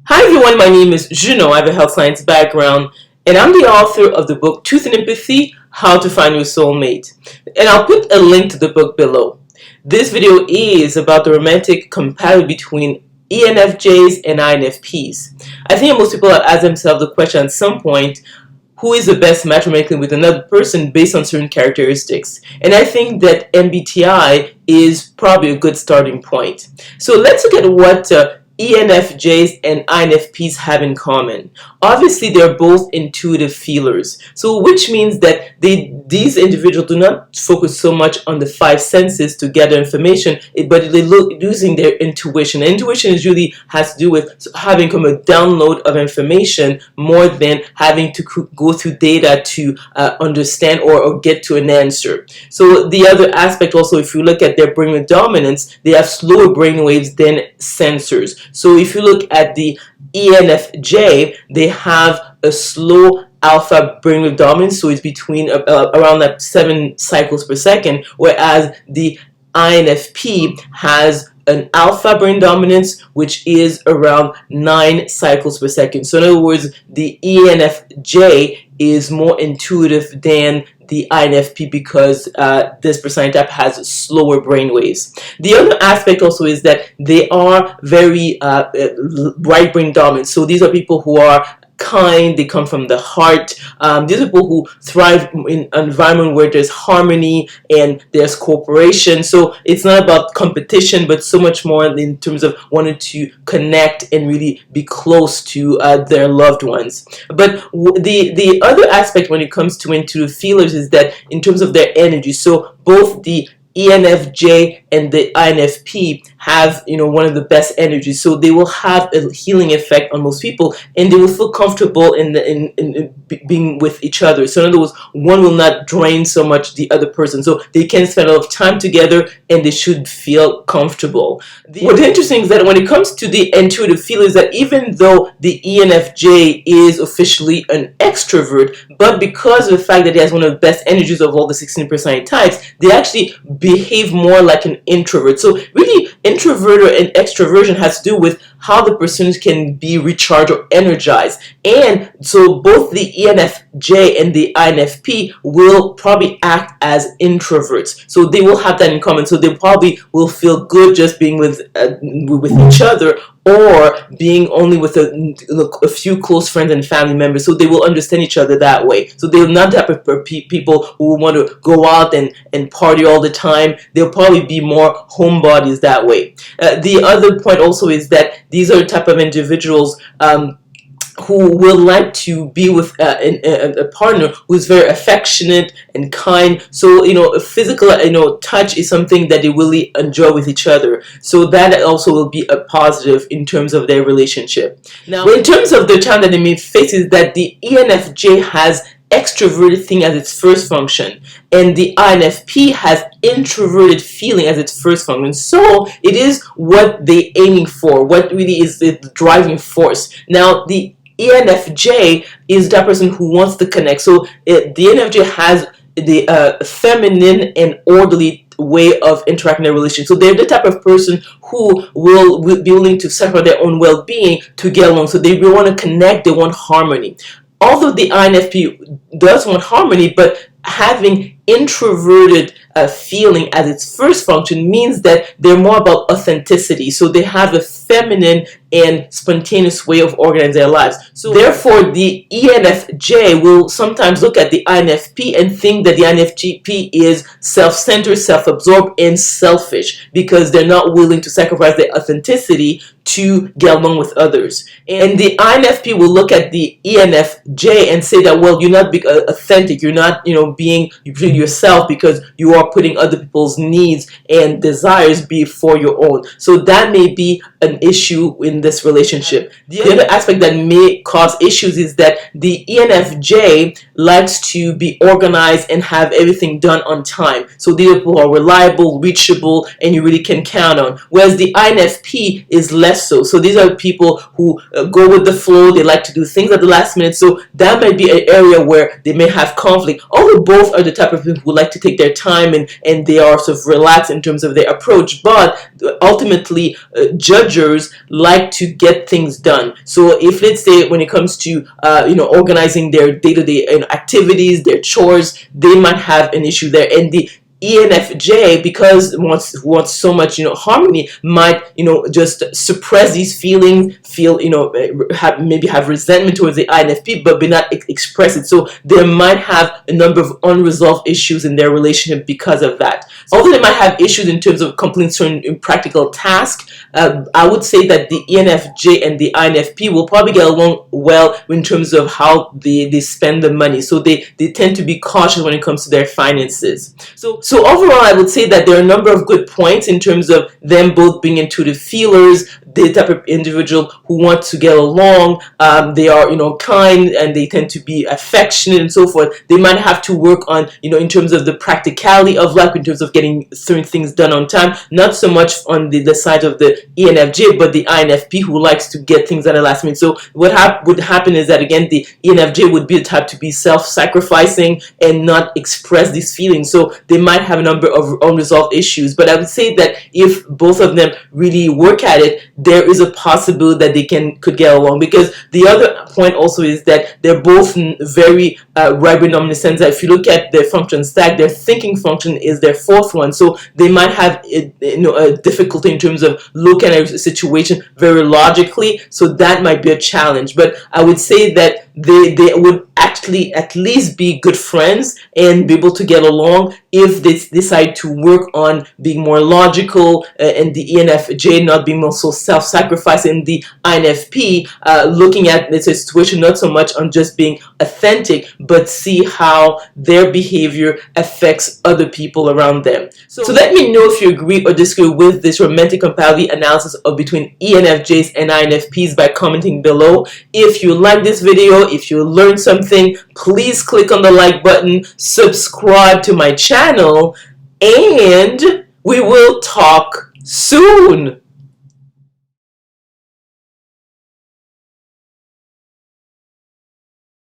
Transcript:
Hi everyone, my name is Junon. I have a health science background and I'm the author of the book Truth and Empathy, How to Find Your Soulmate. And I'll put a link to the book below. This video is about the romantic compatibility between ENFJs and INFPs. I think most people have asked themselves the question at some point, who is the best match romantically with another person based on certain characteristics. And I think that MBTI is probably a good starting point. So let's look at what ENFJs and INFPs have in common. Obviously, they're both intuitive feelers, so which means that these individuals do not focus so much on the five senses to gather information, but they look using their intuition. And intuition is really has to do with having a download of information more than having to go through data to understand or get to an answer. So the other aspect also, if you look at their brainwave dominance, they have slower brain waves than sensors. So if you look at the ENFJ, they have a slow alpha brainwave dominance, so it's between around like 7 cycles per second, whereas the INFP has an alpha brain dominance which is around 9 cycles per second. So in other words, the ENFJ is more intuitive than the INFP because this personality type has slower brain waves. The other aspect also is that they are very right brain dominant. So these are people who are kind, they come from the heart. These are people who thrive in an environment where there's harmony and there's cooperation. So it's not about competition, but so much more in terms of wanting to connect and really be close to their loved ones. But the other aspect when it comes to intuitive feelers is that in terms of their energy, so both the ENFJ and the INFP have, one of the best energies, so they will have a healing effect on most people, and they will feel comfortable in being with each other. So in other words, one will not drain so much the other person, so they can spend a lot of time together and they should feel comfortable. What's interesting is that when it comes to the intuitive feel is that even though the ENFJ is officially an extrovert, but because of the fact that he has one of the best energies of all the 16 personality types, they actually behave more like an introvert. So really, introvert and extroversion has to do with how the person can be recharged or energized. And so both the ENFJ and the INFP will probably act as introverts. So they will have that in common. So they probably will feel good just being with each other, or being only with a few close friends and family members. So they will understand each other that way. So they're not the type of people who want to go out and party all the time. They'll probably be more homebodies that way. The other point also is that these are the type of individuals who will like to be with a partner who's very affectionate and kind. So physical touch is something that they really enjoy with each other. So that also will be a positive in terms of their relationship. Now, in terms of the challenge that they may face is that the ENFJ has extroverted thing as its first function, and the INFP has introverted feeling as its first function. So it is what they're aiming for, what really is the driving force. Now the ENFJ is that person who wants to connect. So the ENFJ has the feminine and orderly way of interacting in a relationship. So they're the type of person who will be willing to sacrifice their own well-being to get along. So they want to connect, they want harmony. Although the INFP does want harmony, but having introverted feeling as its first function means that they're more about authenticity. So they have a feminine and spontaneous way of organizing their lives. So therefore, the ENFJ will sometimes look at the INFP and think that the INFP is self-centered, self-absorbed, and selfish because they're not willing to sacrifice their authenticity to get along with others. And the INFP will look at the ENFJ and say that, well, you're not being authentic, you're not being yourself because you are putting other people's needs and desires before your own. So that may be an issue in this relationship. The other aspect that may cause issues is that the ENFJ likes to be organized and have everything done on time. So these people are reliable, reachable, and you really can count on. Whereas the INFP is less so. So these are people who go with the flow. They like to do things at the last minute. So that might be an area where they may have conflict. Although both are the type of people who like to take their time and they are sort of relaxed in terms of their approach. But ultimately, judges feelers like to get things done. So if, let's say, when it comes to organizing their day-to-day activities, their chores, they might have an issue there. And the ENFJ, because wants so much harmony, might just suppress these feelings, feel maybe have resentment towards the INFP, but not express it. So they might have a number of unresolved issues in their relationship because of that. Although they might have issues in terms of completing certain practical tasks, I would say that the ENFJ and the INFP will probably get along well in terms of how they spend the money. So they tend to be cautious when it comes to their finances. So overall, I would say that there are a number of good points in terms of them both being intuitive feelers, the type of individual who want to get along. They are kind, and they tend to be affectionate and so forth. They might have to work on in terms of the practicality of life, in terms of getting certain things done on time, not so much on the side of the ENFJ, but the INFP, who likes to get things at the last minute. So what would happen is that, again, the ENFJ would be the type to be self-sacrificing and not express these feelings. So they might have a number of unresolved issues. But I would say that if both of them really work at it, there is a possibility that they could get along. Because the other point also is that they're both very right-brain in the sense that if you look at their function stack, their thinking function is their fourth one. So they might have a difficulty in terms of looking at a situation very logically. So that might be a challenge. But I would say that they would actually at least be good friends and be able to get along if they decide to work on being more logical, and the ENFJ not being more so self-sacrificing, the INFP looking at this situation not so much on just being authentic, but see how their behavior affects other people around them. So let me know if you agree or disagree with this romantic compatibility analysis of between ENFJs and INFPs by commenting below. If you like this video, if you learned something, please click on the like button, subscribe to my channel, and we will talk soon.